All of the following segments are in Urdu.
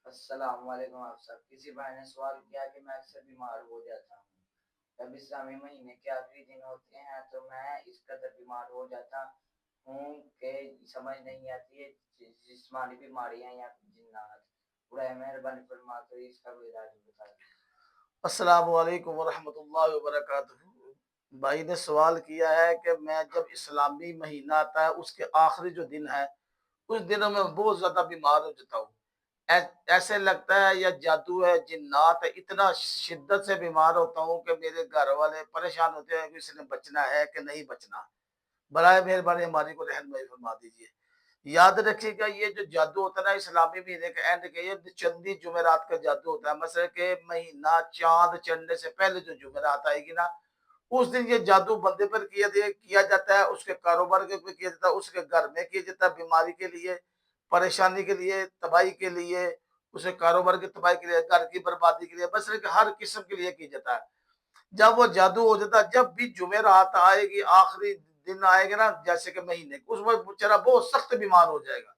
السلام علیکم آپ سب. کسی بھائی نے سوال کیا کہ میں اکثر بیمار ہو جاتا ہوں. جب اسلامی مہینے کے آخری دن ہوتے ہیں تو میں اس قدر بیمار ہو جاتا ہوں کہ سمجھ نہیں آتی ہے جسمانی بیماریاں یا جنات. برائے مہربانی فرما کر اس کا کوئی علاج بتا دیں. السلام علیکم ورحمۃ اللہ وبرکاتہ. بھائی نے سوال کیا ہے کہ میں جب اسلامی مہینہ آتا ہے اس کے آخری جو دن ہے اس دنوں میں بہت زیادہ بیمار ہو جاتا ہوں. ایسے لگتا ہے یا جادو ہے جنات ہے، اتنا شدت سے بیمار ہوتا ہوں کہ میرے گھر والے پریشان ہوتے ہیں کہ اس نے بچنا ہے کہ نہیں بچنا. برائے مہربانی ہماری کو رہنمائی فرما دیجیے. یاد رکھیے گا یہ جو جادو ہوتا ہے نا اسلامی مہینے کے اینڈ کے یہ چندی جمعرات کا جادو ہوتا ہے. مثلا کہ مہینہ چاند چڑھنے سے پہلے جو جمعرات آئے گی نا اس دن یہ جادو بندے پر کیا جاتا ہے، اس کے کاروبار کے کیا جاتا ہے، اس کے گھر میں کیا جاتا ہے، بیماری کے لیے، پریشانی کے لیے، تباہی کے لیے، اسے کاروبار کی تباہی کے لیے، گھر کی بربادی کے لیے، بس ہر قسم کے لیے کیا جاتا ہے. جب وہ جادو ہو جاتا ہے جب بھی جمعرات آئے گی آخری دن آئے گا نا جیسے کہ مہینے اس وقت بیچارہ بہت سخت بیمار ہو جائے گا.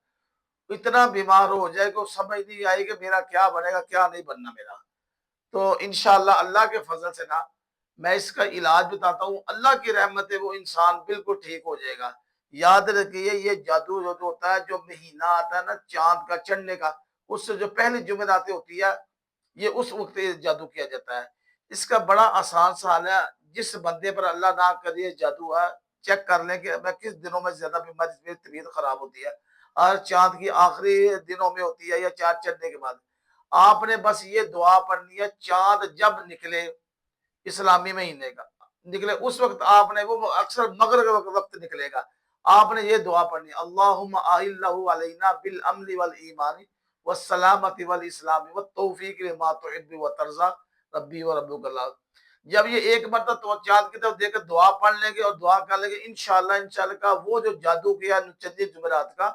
اتنا بیمار ہو جائے گا سمجھ نہیں آئے کہ میرا کیا بنے گا کیا نہیں بننا میرا. تو انشاءاللہ اللہ کے فضل سے نا میں اس کا علاج بتاتا ہوں. اللہ کی رحمت ہے وہ انسان بالکل ٹھیک ہو جائے گا. یاد رکھیے یہ جادو جو ہوتا ہے جو مہینہ آتا ہے نا چاند کا چڑھنے کا اس سے جو پہلی جمعرات ہوتی ہے یہ اس وقت جادو کیا جاتا ہے. اس کا بڑا آسان سا حال ہے. جس بندے پر اللہ نہ کرے جادو ہے چیک کر لیں کہ میں کس دنوں میں زیادہ بیماری طبیعت خراب ہوتی ہے اور چاند کی آخری دنوں میں ہوتی ہے یا چاند چڑھنے کے بعد. آپ نے بس یہ دعا پڑھنی ہے چاند جب نکلے اسلامی مہینے کا نکلے اس وقت آپ نے وہ اکثر مغرب کے وقت نکلے گا آپ نے یہ دعا پڑھنی اللہم اعلہ علینا بالامن والایمان والسلامت والاسلام والتوفیق لما تحب وترضى ربی و ربک اللہ. جب یہ ایک مرتبہ تو چاند کی طرف دیکھ کر دعا پڑھ لیں گے اور دعا کر لیں گے انشاءاللہ کا وہ جو جادو کیا چندی جمعرات کا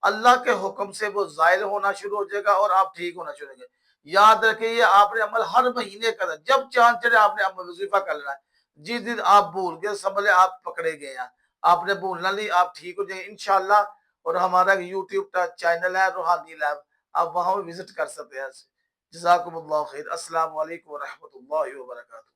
اللہ کے حکم سے وہ زائل ہونا شروع ہو جائے گا اور آپ ٹھیک ہونا شروع ہو جائے گے. یاد رکھیے یہ آپ نے عمل ہر مہینے کرنا. جب چاند چڑھے آپ نے وظیفہ کر لینا ہے. جس دن آپ بھول گئے سمجھ لیں آپ پکڑے گئے ہیں. آپ نے بھولنا نہیں آپ ٹھیک ہو جائیں گے انشاءاللہ. اور ہمارا یوٹیوب چینل ہے روحانی لیب آپ وہاں وزٹ کر سکتے ہیں. جزاکم اللہ خیر. السلام علیکم ورحمۃ اللہ وبرکاتہ.